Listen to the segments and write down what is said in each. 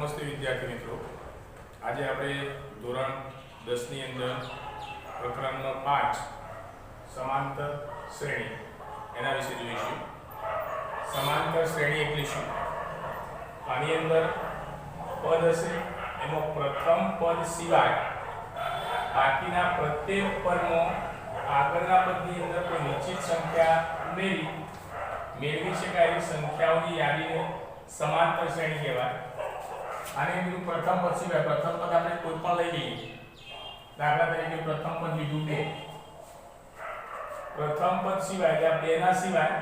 નમસ્તે વિદ્યાર્થી મિત્રો, આજે આપણે ધોરણ 10 ની અંદર પ્રકરણ નંબર 5 સમાંતર શ્રેણી એના વિશે જોઈશું. સમાંતર શ્રેણી એટલે શું? આની અંદર પદ હશે, એમાં પ્રથમ પદ સિવાય બાકીના પ્રત્યેક પદમાં આગળના પદની અંદર કોઈ નિશ્ચિત સંખ્યા ઉમેરી મેળવી શકાય એવી સંખ્યાઓની યાદીને સમાંતર શ્રેણી કહેવાય. આને બીજું પ્રથમ પદ સિવાય પ્રથમ પદ આપણે કોઈ પણ લઈ લઈએ. દાખલા તરીકે પ્રથમ પદ લીધું 2. પ્રથમ પદ સિવાય એટલે 2 ના સિવાય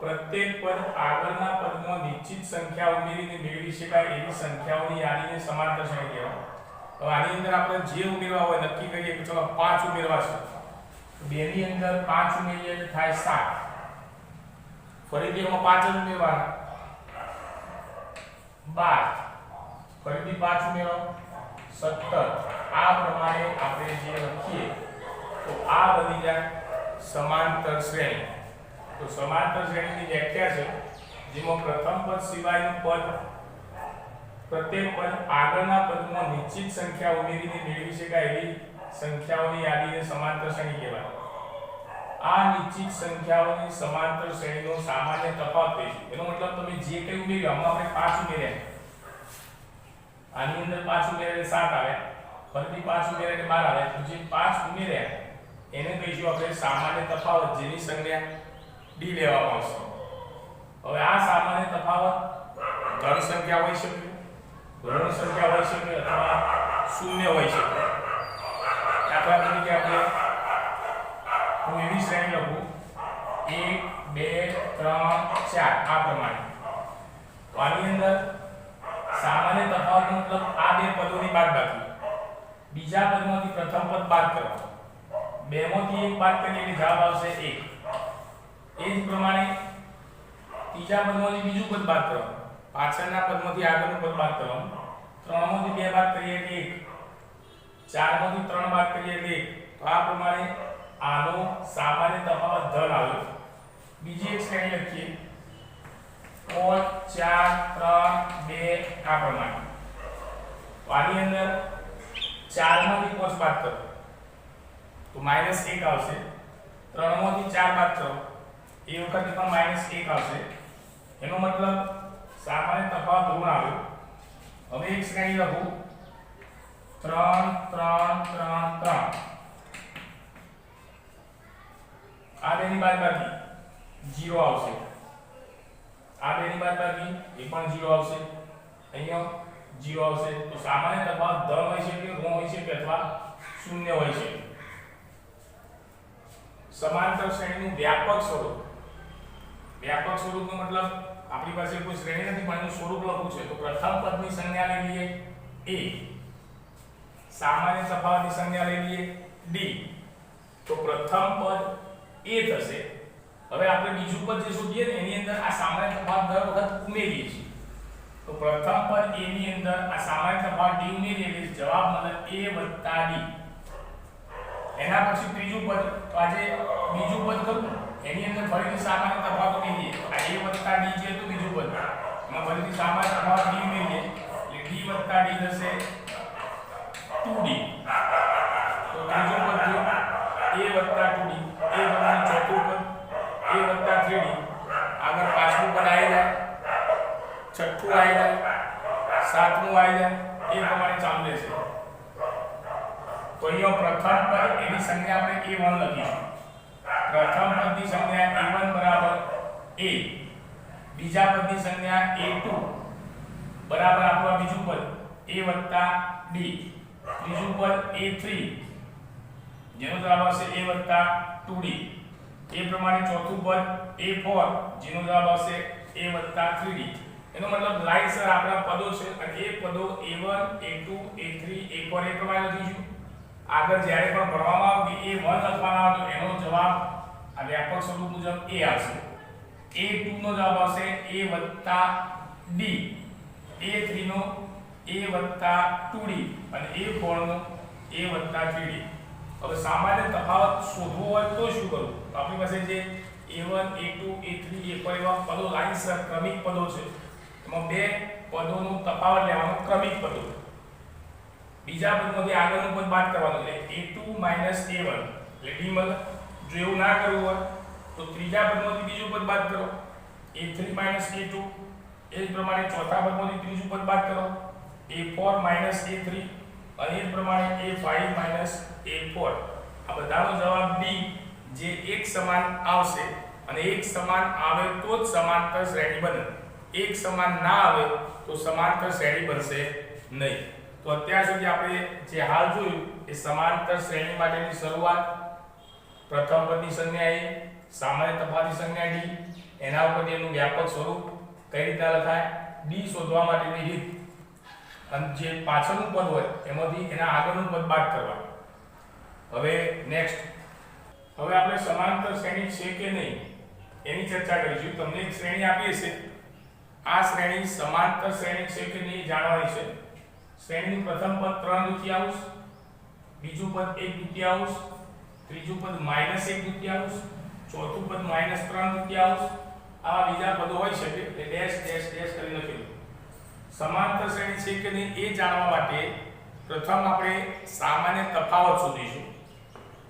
પ્રત્યેક પદ આગળના પદમાં નિશ્ચિત સંખ્યા ઉમેરીને મેળવી શકાય એવી સંખ્યાઓની યાદીને સમાંતર શ્રેણી કહેવાય. હવે આની અંદર આપણે જે ઉમેરવા હોય નક્કી કરીએ કે ચલો 5 ઉમેરવા છે. 2 ની અંદર 5 ઉમેરીએ એટલે થાય 7. ફરીથી એમાં 5 જ ઉમેરવાના 12. ફરીથી 5 ઉમેરો 17. આ પ્રમાણે આપણે જે લખીએ તો આ બની જાય સમાંતર શ્રેણી. તો સમાંતર શ્રેણીની વ્યાખ્યા છે જેમાં પ્રથમ પદ સિવાયનું પદ પ્રત્યેક પદ આગળના પદમાં નિશ્ચિત સંખ્યા ઉમેરીને મેળવી શકાય એવી સંખ્યાઓની યાદીને સમાંતર શ્રેણી કહેવાય. આ નિશ્ચિત સંખ્યાઓની સમાંતર શ્રેણીનો સામાન્ય તફાવત છે. એનો મતલબ તમે જે કંઈ ઉમેર્યું, આમાં આપણે 5 ઉમેર્યા, આની અંદર 5 ઉમેર્યા એટલે 7 આવે, ફરીથી 5 ઉમેર્યા એટલે 12 આવે. તો જે 5 ઉમેર્યા એને કહીશું આપણે સામાન્ય તફાવત, જેની સંજ્ઞા d લેવામાં આવશે. હવે આ સામાન્ય તફાવત ધન સંખ્યા હોઈ શકે, ઋણ સંખ્યા હોઈ શકે અથવા શૂન્ય હોઈ શકે. દાખલા તરીકે આપણે હું એવી શ્રેણી લખું 1 2 3 4 આ પ્રમાણે. તો આની અંદર સામાન્ય તફાવત મતલબ આ બે પદોની બાદબાકી, બીજા પદમાંથી પ્રથમ પદ બાદ કરવાનું, 2 માંથી 1 બાદ કરીએ એટલે જવાબ આવશે 1. એ જ પ્રમાણે ત્રીજા પદમાંથી બીજું પદ બાદ કરવાનું, પાછળના પદમાંથી આગળનું પદ બાદ કરવાનું, 3 માંથી 2 બાદ કરીએ એટલે 1, 4 માંથી 3 બાદ કરીએ એટલે 1. તો આ પ્રમાણે આનો સામાન્ય તફાવત ધન આવ્યો. બીજી એક શ્રેણી લખીએ 5 4 3 2 આ પ્રમાણે. તો આની અંદર 4 માંથી 5 બાદ કરો તો -1 આવશે, 3 માંથી 4 બાદ કરો એ વખતે પણ -1 આવશે. એનો મતલબ સામાન્ય તફાવત ઋણ આવ્યો. હવે એક શ્રેણી લખું 3 3 3 3. આ બેની બાદબાકી 0 આવશે, આ બેની બાદબાકી એ પણ 0 આવશે, અહીંયા 0 આવશે. તો સામાન્ય તફાવત ધન હોઈ શકે, ઋણ હોઈ શકે અથવા શૂન્ય હોઈ શકે. સમાંતર શ્રેણીનું વ્યાપક સ્વરૂપ. વ્યાપક સ્વરૂપનો મતલબ આપણી પાસે કોઈ શ્રેણી નથી પણ એનું સ્વરૂપ લખવું છે. તો પ્રથમ પદની સંજ્ઞા લઈ લઈએ a, સામાન્ય તફાવતની સંજ્ઞા લઈ લઈએ d. તો પ્રથમ પદ a થશે. હવે આપણે બીજું પદ જે શોધીએ ને એની અંદર આ સામાન્ય તફાવત દર વખત ઉમેરીએ છીએ. તો પ્રથમ પદ a ની અંદર આ સામાન્ય તફાવત d ઉમેરીએ એટલે જવાબ મળે a + d. એના પછી ત્રીજું પદ, તો આજે બીજું પદ કરું એની અંદર ફરીથી સામાન્ય તફાવત ઉમેરીએ. આ a + d જે હતું બીજું પદ, એમાં ફરીથી સામાન્ય તફાવત d ઉમેરીએ એટલે d + d થશે 2d. તો ત્રીજું પદ જો a + 2d, એ પ્રમાણે ચોથું પદ a + 3d, આગળ પાંચમું પદ આવી જાય, છઠ્ઠું આવી જાય, સાતમું આવી જાય, એ પ્રમાણે ચાલુ રહેશે. તો અહીંયા પ્રથમ પદ એની સંજ્ઞા આપણે a1 લખીશું. પ્રથમ પદની સંજ્ઞા a1 બરાબર a. બીજા પદની સંજ્ઞા a2 બરાબર આપણું બીજું પદ a + d. ત્રીજું પદ a3 જેનો જવાબ આવશે a + 2d. એ પ્રમાણે ચોથું પદ a4 જેનો જવાબ આવશે a + 3d. એનો મતલબ લાઈનસર આપણા પદો છે અને એ પદો a1 a2 a3 a4 એ પ્રમાણે લખીશું. આગળ જ્યારે પણ ભણવામાં આવે કે a1 લખવાના આવે તો એનો જવાબ આ વ્યાપક સ્વરૂપ મુજબ a આવશે. a2 નો જવાબ આવશે a + d, a3 no a + 2d અને a4 નો a + 3d. હવે સામાન્ય તફાવત શોધવો હોય તો શું કરવું? તો આપણી પાસે જે a1 a2 a3 a4 એવા પદો લાઈનસર ક્રમિક પદો છે, એમાં બે પદોનું તફાવત લેવાનું, ક્રમિક પદો. બીજા પદમાંથી આગળનું પદ બાદ કરવાનું એટલે a2 a1 એટલે d મળે. જો એવું ના કરવું હોય તો ત્રીજા પદમાંથી બીજું પદ બાદ કરો, a3 a2. એ જ પ્રમાણે ચોથા પદમાંથી ત્રીજું પદ બાદ કરો, a4 a3. અને એ જ પ્રમાણે a5 a4. આ બધાનો જવાબ d જે એક સમાન આવશે. અને એક સમાન આવે તો જ સમાંતર શ્રેણી બને. એક સમાન ના આવે તો સમાંતર શ્રેણી બનશે નહીં. તો અત્યાર સુધી આપણે જે હાલ જોયું એ સમાંતર શ્રેણી માટેની શરૂઆત, પ્રથમ પદની સંજ્ઞા a, સામાન્ય તફાવતની સંજ્ઞા d, એના ઉપરથી એનું વ્યાપક સ્વરૂપ કઈ રીતે લખાય, d શોધવા માટેની રીત, અને જે પાછળનું પદ હોય એમાંથી એના આગળનું પદ બાદ કરવાનું. હવે નેક્સ્ટ, હવે આપણે સમાંતર શ્રેણી છે કે નહીં એની ચર્ચા કરીશું. તમને એક શ્રેણી આપી હશે, આ શ્રેણી સમાંતર શ્રેણી છે કે નહીં જાણવાની છે. શ્રેણીનું પ્રથમ પદ 3/2, બીજું પદ 1/2, ત્રીજું પદ -1/2, ચોથું પદ -3/2. આવા બીજા પદો હોઈ શકે એટલે ડેશ ડેશ ડેશ કરી લખેલું. સમાંતર શ્રેણી છે કે નહીં એ જાણવા માટે પ્રથમ આપણે સામાન્ય તફાવત શોધીશું.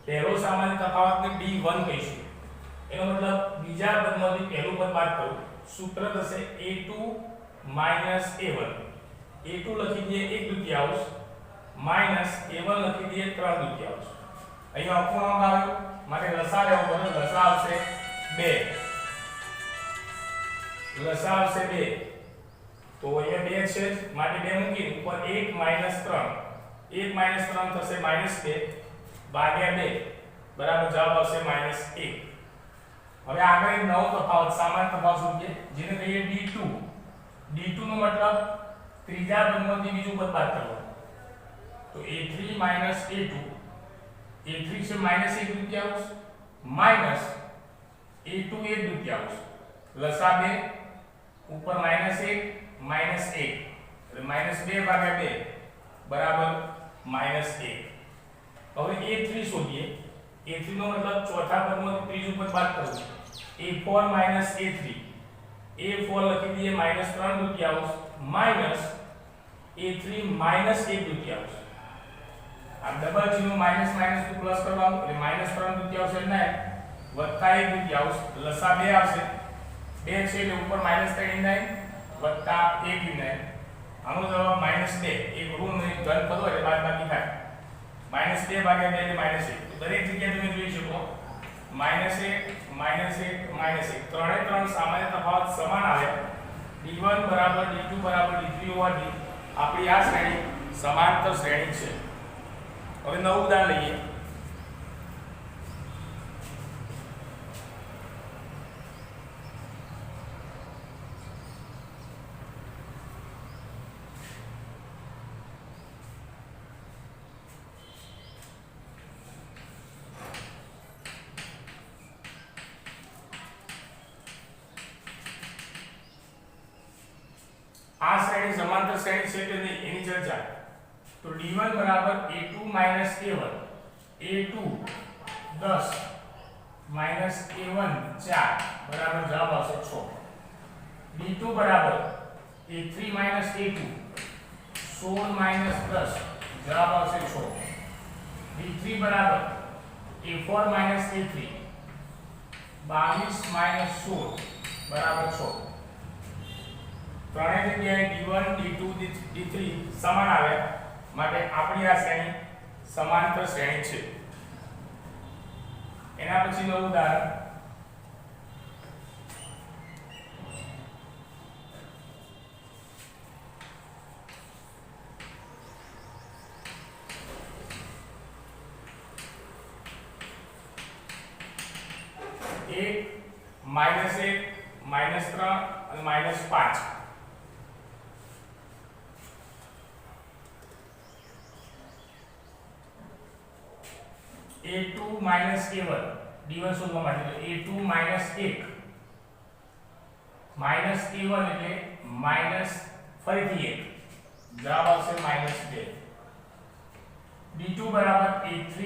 પહેલો સામાન્ય તફાવતને d1 કહીશું. એનો મતલબ બીજા પદમાંથી પહેલું પદ બાદ કરું. સૂત્ર થશે a2 a1. a2 લખી દઈએ 1/2 માઈનસ a1 લખી દઈએ 3/2. અહીંયા અપૂર્ણાંક આવ્યો માટે લસા લેવો પડે. લસા આવશે 2. લસા આવશે 2. તો અહીંયા 2 છે માટે 2 મૂકીને ઉપર 1 - 3. 1 - 3 થશે -2 ભાગ્યા 2 બરાબર જવાબ આવશે -1. હવે આગળ એક નવો તફાવત, સામાન્ય તફાવત શોધીએ જેને કહીએ d2. d2 નો મતલબ ત્રીજા પદમાંથી બીજું પદ બાદ કરવાનું. તો a3 a2. a3 છે -1/2 માઈનસ a2 1/2. લસા 2 ઉપર -1 -1 એટલે -2 ભાગ્યા 2 બરાબર -1. હવે a3 શોધીએ. a3 નો મતલબ ચોથા પદમાંથી ત્રીજું પદ બાદ કરવું. a4 a3. a4 લખી દઈએ -3/2 માઈનસ a3 -1/2. આ ડબલ ચિહ્ન માઈનસ માઈનસ નું પ્લસ કરવાનું એટલે -3/2 એટલે 9 વત્તા 1/2 લસા 2 આવશે. 2 છે એટલે ઉપર -3 9 વત્તા 1 9. આનો જવાબ -2. એક ઋણ એક ધન પદ હોય એટલે બાદબાકી થાય. -2 ભાગ્યા 2 એટલે -1. દરેક જગ્યાએ તમે જોઈ શકો -1 ત્રણે ત્રણ સામાન્ય તફાવત સમાન આવે. d1 d2 d3 હોવાથી આપણી આ શ્રેણી સમાંતર શ્રેણી છે. હવે નવું ઉદાહરણ લઈએ. આ શ્રેણી સમાંતર શ્રેણી છે કે નહીં એની ચર્ચા. તો d1 a2 a1. a2 10 a1 4 બરાબર જવાબ આવશે 6. d2 a3 a2 16 10 જવાબ આવશે 6. d3 a4 a3 22 16 બરાબર 6. ત્રણેય જગ્યાએ d1 d2 d3 સમાન આવ્યા માટે આપણી આ શ્રેણી સમાંતર શ્રેણી છે. એના પછીનું ઉદાહરણ -1 -3 અને -5. a2 a1 d1 શોધવા માટે a2 -1 -a1 એટલે માઈનસ ફરીથી 1 જવાબ આવશે -2. d2 a3 a2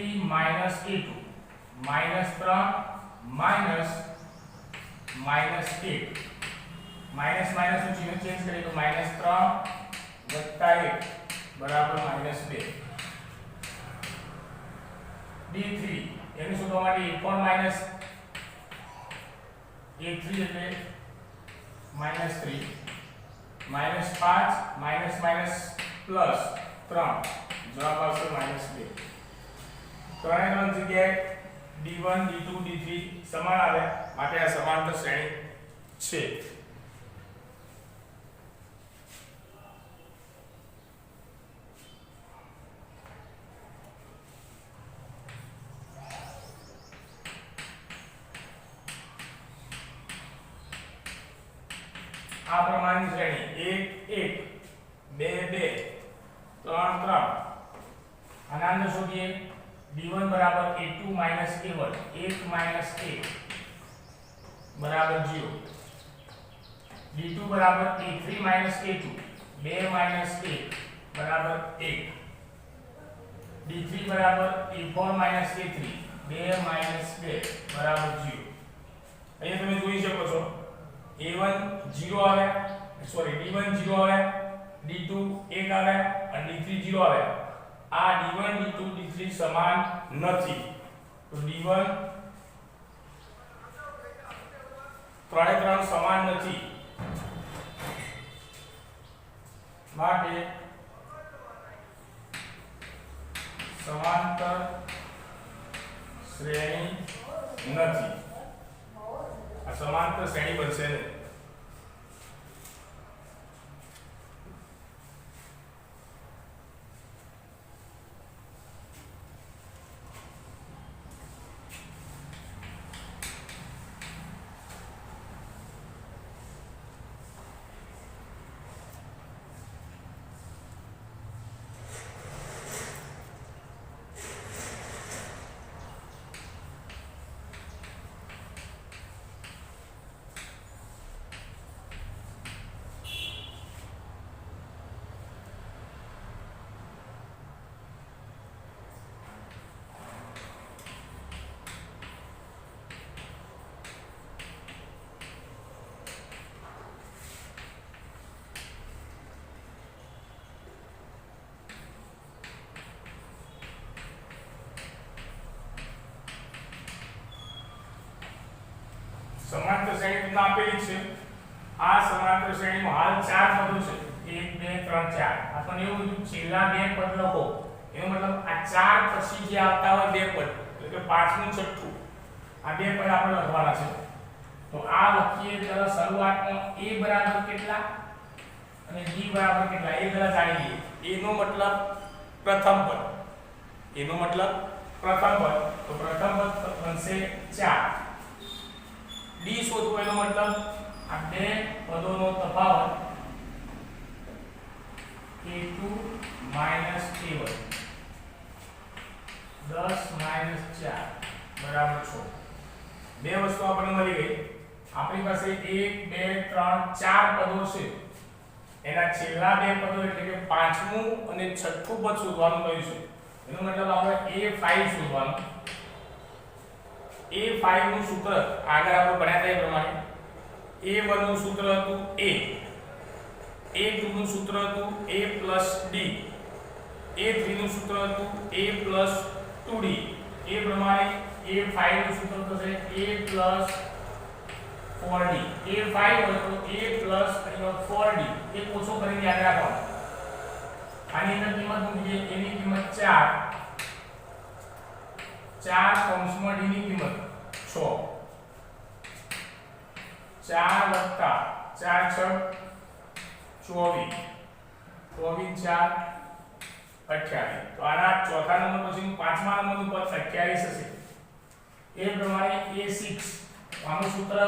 -3 -1 minus minus નું ચિહ્ન ચેન્જ કરીએ તો -3 + 1 બરાબર -2. d3 એને શોધવા માટે a4 માઇનસ a3 એટલે -3 -5 માઇનસ માઇનસ પ્લસ 3 જવાબ આવશે -2. ત્રણે ત્રણ જગ્યાએ d1 d2 d3 સમાન આવે માટે આ સમાંતર શ્રેણી છે. આ પ્રમાણની શ્રેણી 1 1 2 2 3 3 આના અંદર શોધીએ d1 બરાબર a2 માઈનસ a1 1 માઈનસ 1 બરાબર 0 d2 બરાબર a3 માઈનસ a2 2 માઈનસ 1 બરાબર 1 d3 બરાબર a4 માઈનસ a3 2 માઈનસ 2 બરાબર 0. અહીંયા તમે જોઈ શકો છો a1 0 આવે સોરી d1 0 આવે d2 1 આવે અને d3 0 આવે. આ d1 d2 d3 સમાન નથી તો d1 ત્રણે ત્રણ સમાન નથી માટે સમાંતર શ્રેણી નથી. આ સમાંતર શ્રેણી બનશે નહીં. સમાંતર શ્રેણી તમને આપેલી છે. આ સમાંતર શ્રેણીમાં હાલ 4 પદો છે 1 2 3 4. આપણને એવું કીધું છેલ્લા બે પદ લખો એનો મતલબ આ 4 પછી જે આવતા હોય બે પદ એટલે કે પાંચમું છઠ્ઠું આ બે પદ આપણે લખવાના છે. તો આ લખીએ તો શરૂઆતમાં a બરાબર કેટલા અને b બરાબર કેટલા એ પહેલા જાણી લઈએ. a નો મતલબ પ્રથમ પદ એનો મતલબ પ્રથમ પદ તો પ્રથમ પદ બનશે 4. d શોધવો એનો મતલબ આ બે પદોનો તફાવત a2 માઈનસ a1 10 માઈનસ 4 બરાબર 6. બે વસ્તુ આપણને મળી ગઈ. આપણી પાસે 1 2 3 4 પદો છે એના છેલ્લા બે પદો એટલે કે પાંચમું અને છઠ્ઠું પદ શોધવાનું કહ્યું છે. એનો મતલબ આપણે a5 શોધવાનું. a5 નું સૂત્ર આગળ આપણે ભણ્યા હતા એ પ્રમાણે a1 નું સૂત્ર હતું a a2 નું સૂત્ર હતું a d a3 નું સૂત્ર હતું a 2d એ પ્રમાણે a5 નું સૂત્ર થશે a 4d a5 હોય તો a 4d એ ઓછો કરીને યાદ રાખવાનું. આની અંદર કિંમત મૂકીએ એની કિંમત 4 કૌંસમાં d ની કિંમત 6 4 વત્તા 4 6 24 24 4 28. તો આના ચોથા નંબર પછી પાંચમા નંબરનું પદ 28 હશે. એ પ્રમાણે a6 આનું સૂત્ર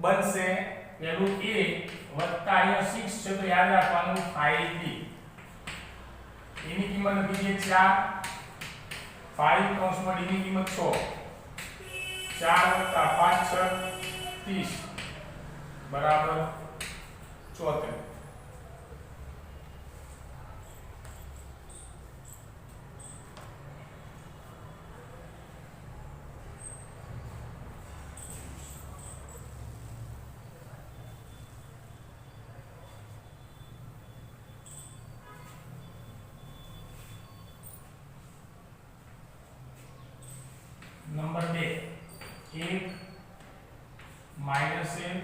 બનશે પહેલું a વત્તા અહીંયા 6 છે તો યાદ રાખવાનું 5d એની કિંમત લખી દઈએ 4 5 કૌંસમાં d ની કિંમત 6 4 વત્તા 5 6 30 બરાબર 74. નંબર 2 1 -1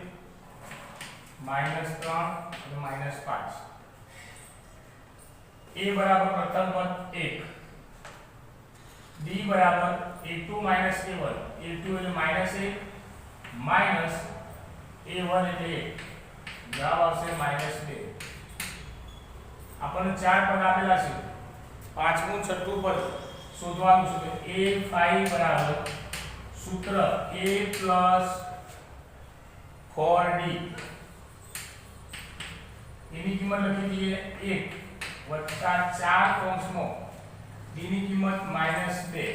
-3 અને -5 a બરાબર પ્રથમ પદ 1 b બરાબર a2 - a1 a2 એટલે -1 માઈનસ a1 એટલે 1 જવાબ આવશે -2 આપણને ચાર પદ આપેલા છે પાંચમું છઠ્ઠું પદ શોધવાનું છે a5 બરાબર સૂત્ર a + 4d એની કિંમત લખી દઈએ 1 + 4 કૌંસમાં d ની કિંમત -2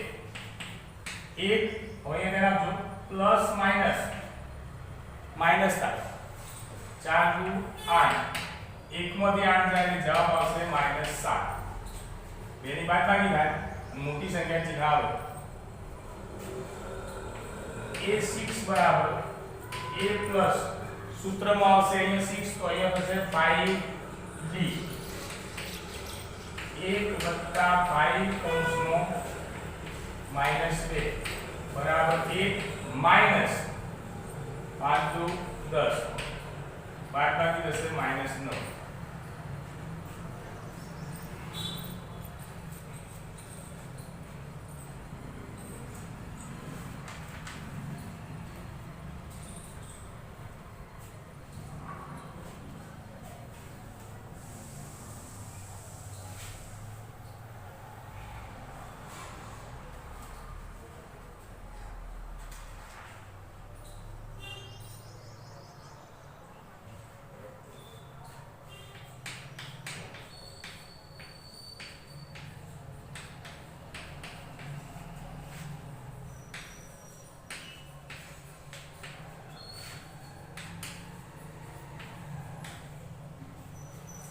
1 હવે એને રાખજો પ્લસ માઈનસ માઈનસ થાય 4 × 8 1 માંથી 8 જાય એટલે જવાબ આવશે -7 બેની બાદબાકી થાય મોટી સંખ્યા ચિહ્ન આવે a6 બરાબર a પ્લસ સૂત્રમાં આવશે અહીંયા 6 તો અહીંયા થશે 5d 1 + 5 કૌંસમાં -2 બરાબર 1 માઈનસ 5 × 10 બાદબાકી થશે -9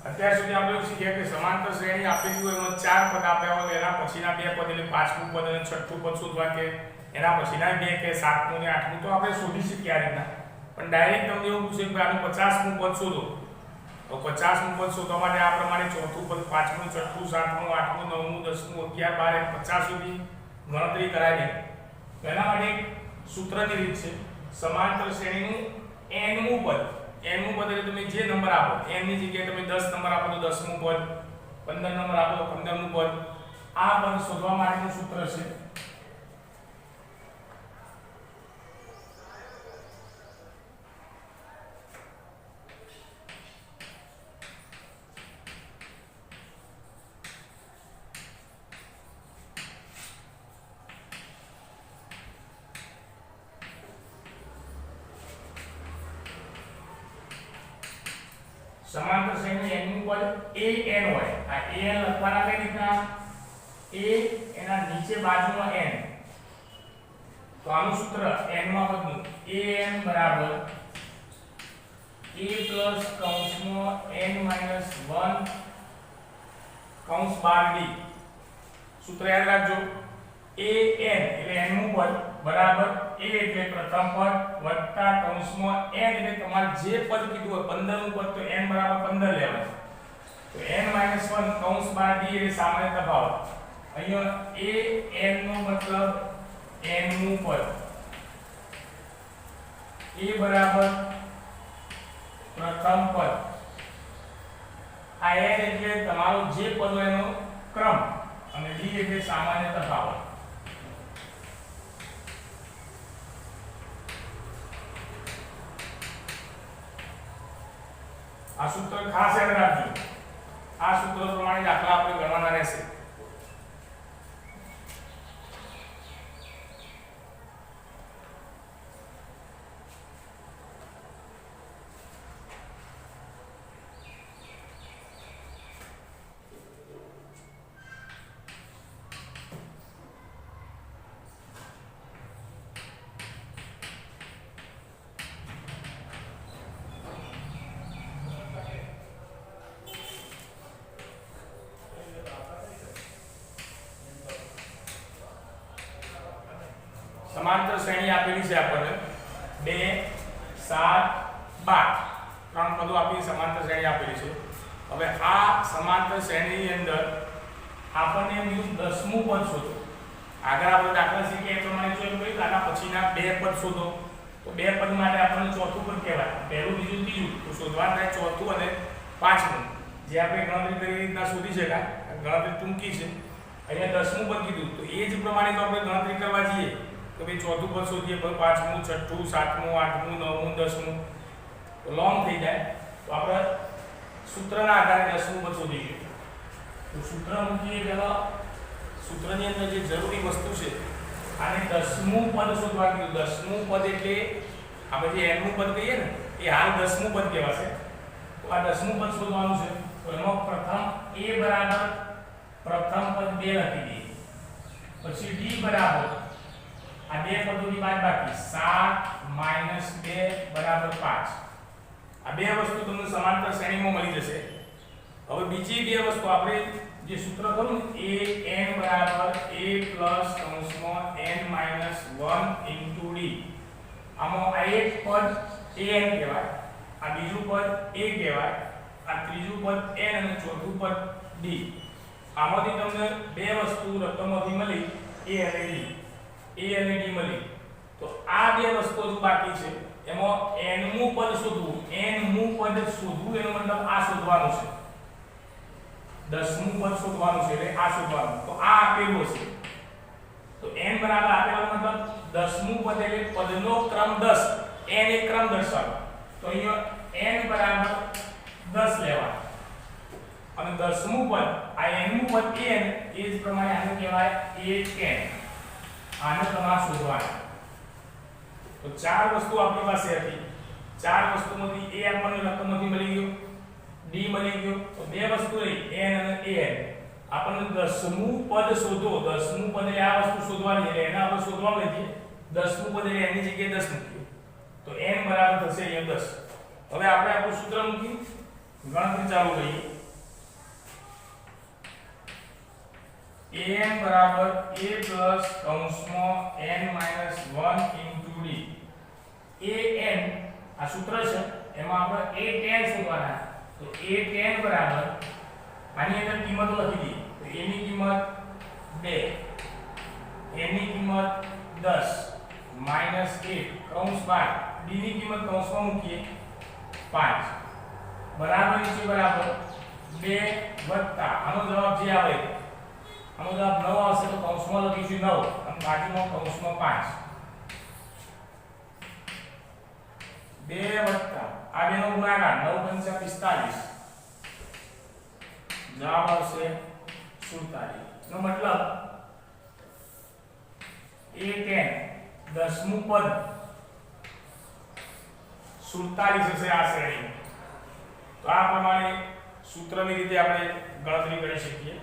અત્યાર સુધી આપણે એવું શીખ્યા કે સમાંતર શ્રેણી આપેલી હોય એમાં ચાર પદ આપ્યા હોય એના પછીના બે પદ એટલે પાંચમું પદ અને છઠ્ઠું પદ શોધવા કે એના પછીના બે કે સાતમું ને આઠમું તો આપણે શોધી શકીએ આ રીતના પણ ડાયરેક્ટ તમને એવું પૂછે કે આનું 50મું પદ શોધો તો 50મું પદ શોધવા માટે આ પ્રમાણે ચોથું પદ પાંચમું છઠ્ઠું સાતમું આઠમું નવમું 10મું 11 12 50 સુધી ગણતરી કરાય તો એના માટે એક સૂત્રની રીત છે સમાંતર શ્રેણીનું nમું પદ nમું પદ એટલે તમે જે નંબર આપો n ની જગ્યાએ તમે 10 નંબર આપો તો 10મું પદ 15 નંબર આપો તો 15મું પદ આ પદ શોધવા માટેનું સૂત્ર છે સમાંતર શ્રેણી nનું પદ an હોય આ an લખવાના કઈ રીતના a એના નીચે બાજુમાં n તો આનું સૂત્ર n માં પદનું an બરાબર a પ્લસ કૌંસમાં n માઈનસ 1 કૌંસ 12d સૂત્ર યાદ રાખજો an એટલે n નું પદ બરાબર a એટલે પ્રથમ પદ વત્તા કૌંસમાં n એટલે તમારે જે પદ કીધું હોય 15 નું પદ તો n બરાબર 15 લેવાનું તો n - 1 કૌંસ 12d એટલે સામાન્ય તફાવત અહીંયા a n નો મતલબ n નું પદ a બરાબર પ્રથમ પદ આ n એટલે તમારો જે પદ હોય એનો ક્રમ અને d એટલે સામાન્ય તફાવત આ સૂત્ર ખાસ યાદ રાખજો આ સૂત્ર પ્રમાણે દાખલા આપણે ગણવાના રહેશે સમાંતર શ્રેણી આપેલી છે આપણને 2 7 12 ત્રણ પદો આપી સમાંતર શ્રેણી આપેલી છે હવે આ સમાંતર શ્રેણીની અંદર આપણને એમ 10મું પદ શોધો આગળ આપણે દાખલા શીખ્યા એ પ્રમાણે જો પછીના બે પદ શોધો. તો બે પદ માટે આપણને ચોથું પદ કહેવાય. પહેલું બીજું ત્રીજું તો શોધવાનું થાય ચોથું અને પાંચમું, જે આપણે ગણતરી કરી રીતના શોધી શકાય. ગણતરી ટૂંકી છે. અહીંયા 10મું પદ કીધું તો એ જ પ્રમાણે જો આપણે ગણતરી કરવા જઈએ તો ભાઈ ચોથું પદ શોધીએ, પાંચમું, છઠ્ઠું, સાતમું, આઠમું, નવમું, 10મું તો લોંગ થઈ જાય. તો આપણે સૂત્રના આધારે 10મું પદ શોધીએ. તો સૂત્ર મૂકીએ પહેલા. સૂત્રની અંદર જે જરૂરી વસ્તુ છે આને 10મું પદ શોધવા કીધું. 10મું પદ એટલે આપણે જે nમું પદ કહીએ ને એ હાલ 10મું પદ કહેવાશે. તો આ 10મું પદ શોધવાનું છે. તો એમાં પ્રથમ a બરાબર પ્રથમ પદ 2 લખી દઈએ. પછી d બરાબર આ બે પદોની બાદબાકી 7 - 2 બરાબર 5. આ બે વસ્તુ તમને સમાંતર શ્રેણીમાં મળી જશે. હવે બીજી બે વસ્તુ આપણે જે સૂત્ર કરું ને a n બરાબર a પ્લસ કૌંસમાં n માઈનસ 1 ઇન્ટુ d. આમાં આ એક પદ an કહેવાય, આ બીજું પદ a કહેવાય, આ ત્રીજું પદ n અને ચોથું પદ d. આમાંથી તમને બે વસ્તુ રકમોથી મળી a અને d મળી. તો આ બે વસ્તુઓ જો બાકી છે એમાં nમું પદ શોધવું. nમું પદ શોધવું એનો મતલબ આ શોધવાનું છે. 10મું પદ શોધવાનું છે એટલે આ શોધવાનું. તો આ આપેલું છે. તો n બરાબર આપેલો મતલબ 10મું પદ એટલે પદનો ક્રમ 10. n એક ક્રમ દર્શાવે. તો અહીંયા n બરાબર 10 લેવા. અને 10મું પદ આ nમું પદ n એ જ પ્રમાણે આને કહેવાય a n. આને તમારે શોધવાનું. તો ચાર વસ્તુ આપણી પાસે હતી. ચાર વસ્તુમાંથી a આપણને રકમમાંથી મળી ગયો, d મળી ગયો. તો બે વસ્તુ રહી n અને an. આપણને 10મું પદ શોધો. 10મું પદ એટલે આ વસ્તુ શોધવાની એટલે એને આપણે શોધવા લઈએ. 10મું પદ એટલે એની જગ્યાએ 10 મૂકીએ. તો n બરાબર થશે અહીંયા 10. હવે આપણે આપણું સૂત્ર મૂકી ગણતરી ચાલુ કરીએ. an બરાબર a પ્લસ કૌંસમાં n minus 1 into d. an આ સૂત્ર છે એમાં આપણે a10 શોધવાના. તો a10 બરાબર આની અંદર કિંમતો લખી દઈએ. તો a ની કિંમત 2, n ની કિંમત 10 માઈનસ 1 કૌંસ 12, d ની કિંમત કૌંસમાં મૂકીએ 5 બરાબર નીચે બરાબર 2 વત્તા આનો જવાબ જે આવે આનો જવાબ 9 આવશે. તો કૌંસમાં લખીશું 9 અને બાજુમાં કૌંસમાં 5. 2 વત્તા આ બેનો ગુણાકાર 9 × 45 જવાબ આવશે 47. નો મતલબ a10 10મું પદ 47 હશે આ શ્રેણી. તો આ પ્રમાણે સૂત્રની રીતે આપણે ગણતરી કરી શકીએ.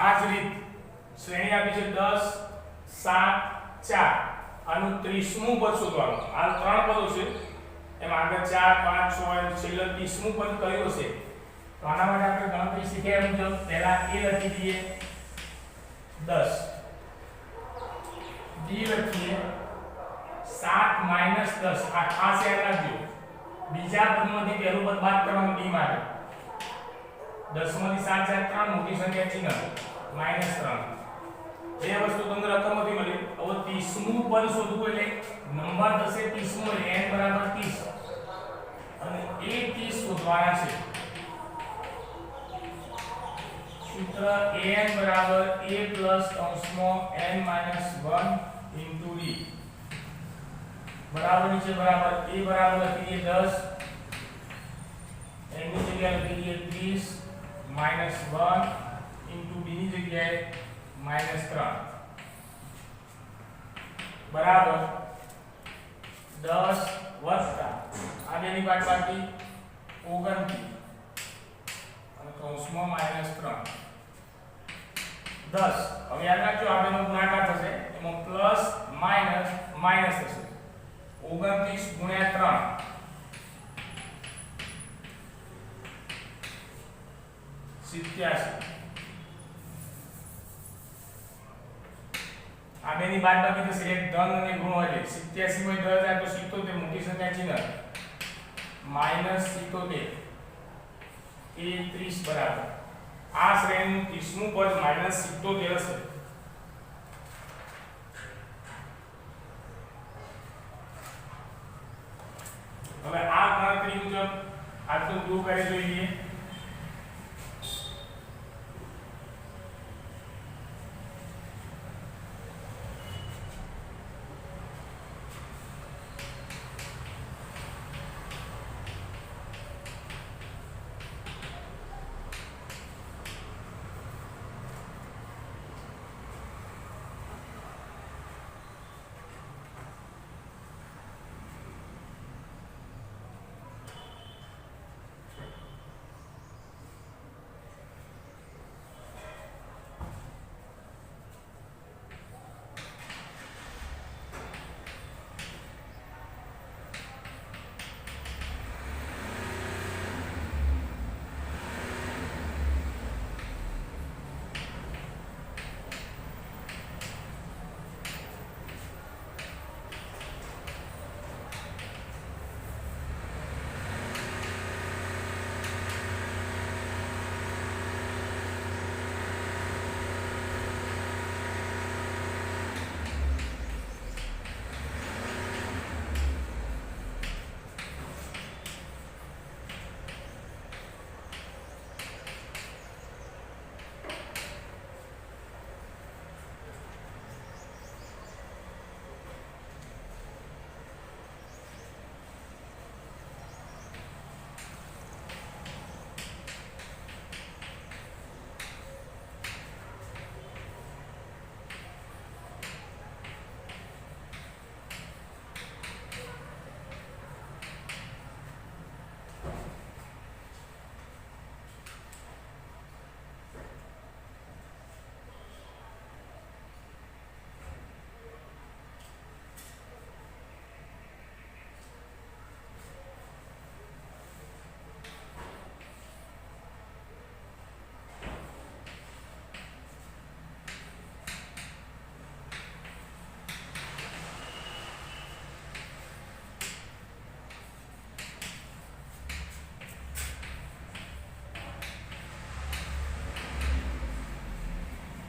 આ જ રીત શ્રેણી આપી છે 10 7 4. આનું 30મું પદ શોધવાનું. આ ત્રણ પદો છે એમાં આગળ 4 5 6 અને છેલ્લે 30મું પદ કયું છે. તો આના માટે આપણે ગણતરી શીખ્યા મુજબ પહેલા a લખી દઈએ 10, d લખીએ 7 માઈનસ 10. આ ખાસ યાદ રાખજો. બીજા પદમાંથી પહેલું પદ બાદ કરવાનું d માટે. 10 માંથી 7 જાય 3 મોટી સંખ્યા ચિહ્ન -3. બે વસ્તુ તમને રકમમાંથી મળી. હવે 30મું પદ શોધવું એટલે નંબર થશે 30મું એટલે n બરાબર 30 અને a 30 શોધવાના છે. સૂત્ર an બરાબર a પ્લસ કૌંસમાં n માઈનસ 1 ઇન્ટુ d બરાબર નીચે બરાબર a બરાબર લખી દઈએ 10, n ની જગ્યાએ લખી દઈએ 30 માઈનસ 1 ઇન્ટુ d ની જગ્યાએ -3 બરાબર 10 વત્તા આ બેની બાદબાકી 29 અને માં -3 10. હવે યાદ રાખજો આ બેનો ગુણાકાર થશે એમાં પ્લસ માઈનસ માઈનસ થશે 29 ગુણ્યા 3 87. આ બેની બાદબાકી થશે એક ધન અને ઋણ હોય 87 માં 10 જાય તો 77 મોટી સંખ્યા ચિહ્ન -77 એ 30 બરાબર આ શ્રેણીનું 30મું પદ -77 હશે. હવે આ ગણતરી મુજબ આ તો દૂર કરી જોઈએ.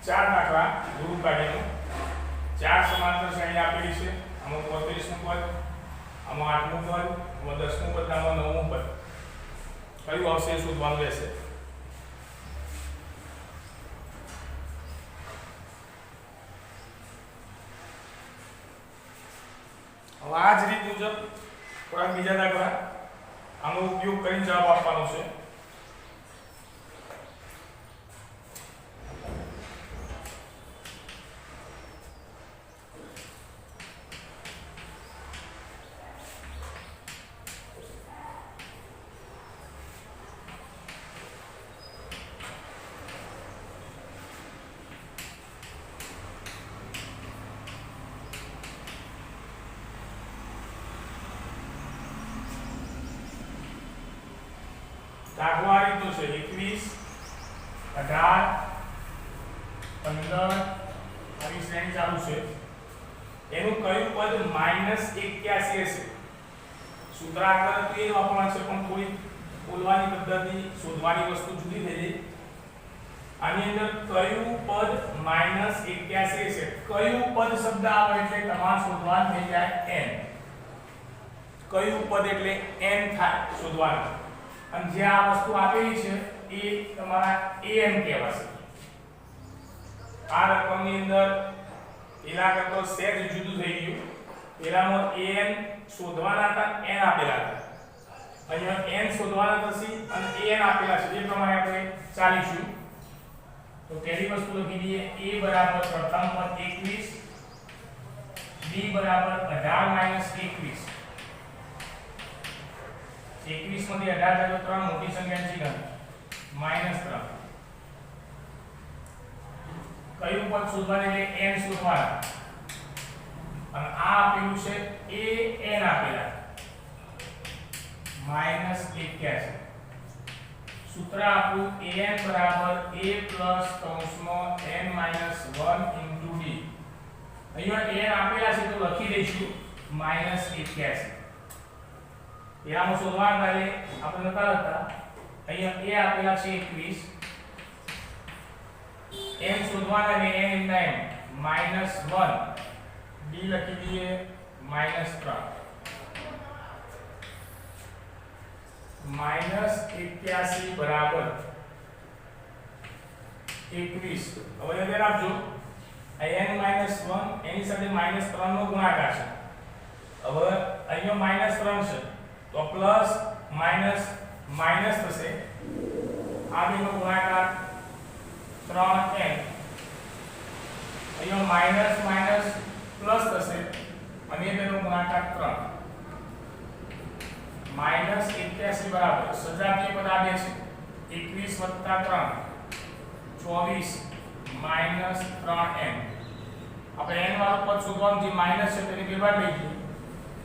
ચાર દાખલા ગુરુ કાઢીનો ચાર સમાંતર શ્રેણી આપેલી છે. આમાં 35મું પદ, આમાં 8મું પદ, આમાં 10મું પદ, આમાં 9મું પદ. કયું આવશે એ શોધવાનું રહેશે. હવે આ જ રીત મુજબ થોડા બીજા દાખલા આનો ઉપયોગ કરીને જવાબ આપવાનો છે. દાખલો આ રીતનો છે 21 18 15 આવી શ્રેણી ચાલુ છે. એનું કયું પદ -81 હશે. સૂત્ર આકાર તો એ વાપરવાનું છે પણ થોડી બોલવાની પદ્ધતિ શોધવાની વસ્તુ જુદી થઈ જાય. આની અંદર કયું પદ -81 હશે. કયું પદ શબ્દ આવે એટલે તમારે શોધવાનું થઈ જાય n. કયું પદ એટલે n થાય શોધવાનું. અને જે આ વસ્તુ આપેલી છે એ તમારા an કહેવાશે. આ રકમની અંદર પેલા કરતો સહેજ જુદું થઈ ગયું. પેલામાં an શોધવાના હતા, n આપેલા હતા. અહીંયા n શોધવાના થશે અને an આપેલા છે. જે પ્રમાણે આપણે ચાલીશું. તો પહેલી વસ્તુ લખી દઈએ a બરાબર પ્રથમ પદ 21, b બરાબર 18 - 21. 21 માંથી 18 જાય તો 3 મોટી સંખ્યા છે -3. કયું પદ શોધવાનું એટલે n શોધવાના અને આ આપેલું છે a n આપેલા -81 સૂત્ર આપણું an બરાબર a પ્લસ કૌંસમાં n માઈનસ 1 ઇન્ટુ d અહીંયા n આપેલા છે તો લખી દઈશું -81 એમાં શોધવાનું એટલે આપણે નતા લખતા અહીંયા a આપેલા છે 21 n શોધવાના ને n ઇન્ટુ -1 d લખી દઈએ -3 -81 બરાબર 21 હવે યાદ રાખજો n -1 એની સાથે -3 નો ગુણાકાર છે હવે અહીંયા -3 છે તો પ્લસ માઈનસ માઈનસ થશે આ બેનો ગુણાકાર 3n અહીંયા માઈનસ માઈનસ પ્લસ થશે અને બેનો ગુણાકાર 3 -81 બરાબર સજાતીય પદ આ બે છે 21 + 3 24 -3n આપણે n વાળું પદ શોધવાનું જે માઈનસ છે તેની બે બાજુ લઈ જઈએ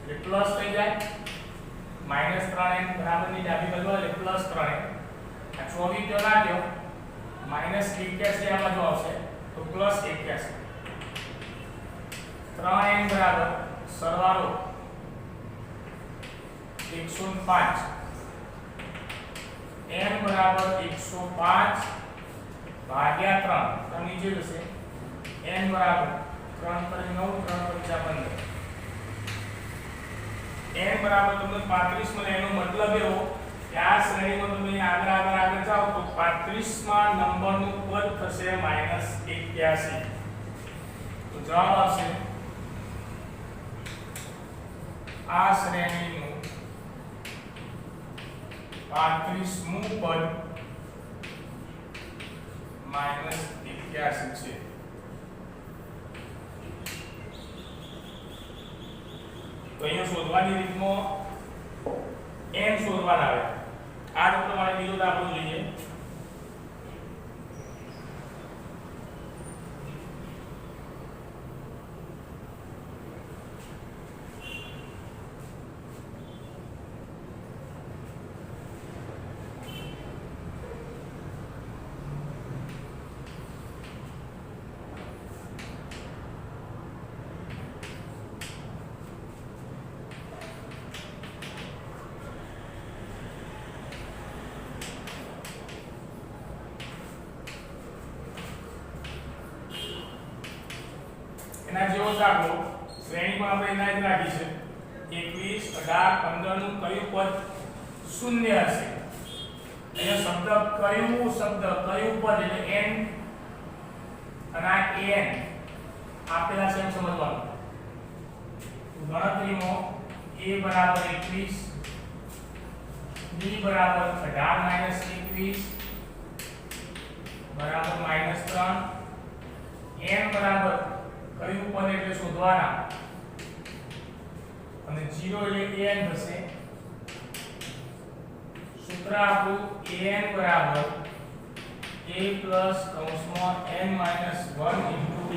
એટલે પ્લસ થઈ જાય -3n બરાબર ની ડાબી બાજુ એટલે +3n આ 24 જો ના દો -81 આ બાજુ આવશે તો +81 3n બરાબર સરવાળો 105 n બરાબર 105 ભાગ્યા 3 તો નીચે જશે n બરાબર 3 × 9 3 × 15 n બરાબર તમને 35 મળે એનો મતલબ એવો કે આ શ્રેણીમાં તમે આગળ જાઓ તો 35 માં નંબરનું પદ થશે -81 તો જવાબ આવશે આ શ્રેણીનું 35મું પદ -81 છે તો અહીંયા શોધવાની રીતમાં n શોધવાના આવે આ જ પ્રમાણે બીજો દાખલો લઈએ એના જેવો દાખલો શ્રેણી પણ આપણે એના જ રાખી છે 21 18 15 નું કયું પદ શૂન્ય હશે અહીંયા શબ્દ કયું પદ એટલે n અને આ n આપેલા છે એમ સમજવાનું ગણતરીમાં a બરાબર 21 b બરાબર 18 21 બરાબર -3 n બરાબર કયું પદ એટલે શોધવાના અને 0 એટલે an થશે સૂત્ર આપણું an બરાબર a પ્લસ કૌંસમાં n minus 1 into d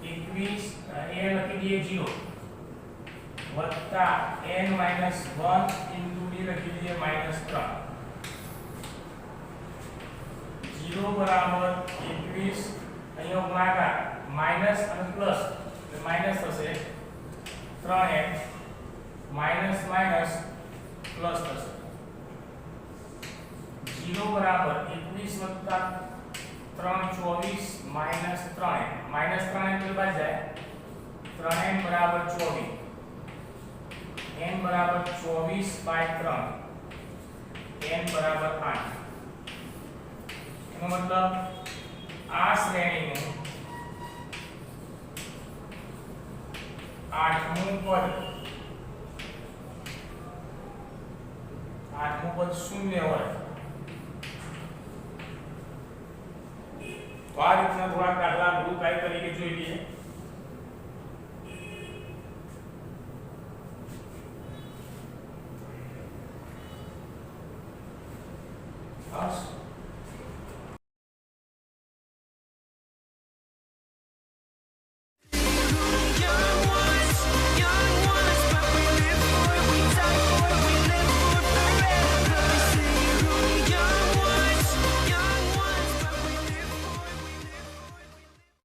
21 a લખી દઈએ 0 વત્તા n માઈનસ 1 ઇન્ટુ d લખી દઈએ -3 0 બરાબર 21 અહીંયા ગુણાકાર માઈનસ અને પ્લસ એટલે માઈનસ થશે 3n માઈનસ માઈનસ પ્લસ થશે 0 બરાબર 21 + 3 24 માઈનસ 3n માઈનસ 3n એટલે બાદ જાય 3n બરાબર 24 n બરાબર 24/3 n બરાબર 8 એનો મતલબ આ શ્રેણીનું 8મું પદ શૂન્ય હોય તો આ રીતના થોડા દાખલા ગ્રુપ આઈ તરીકે જોઈ લઈએ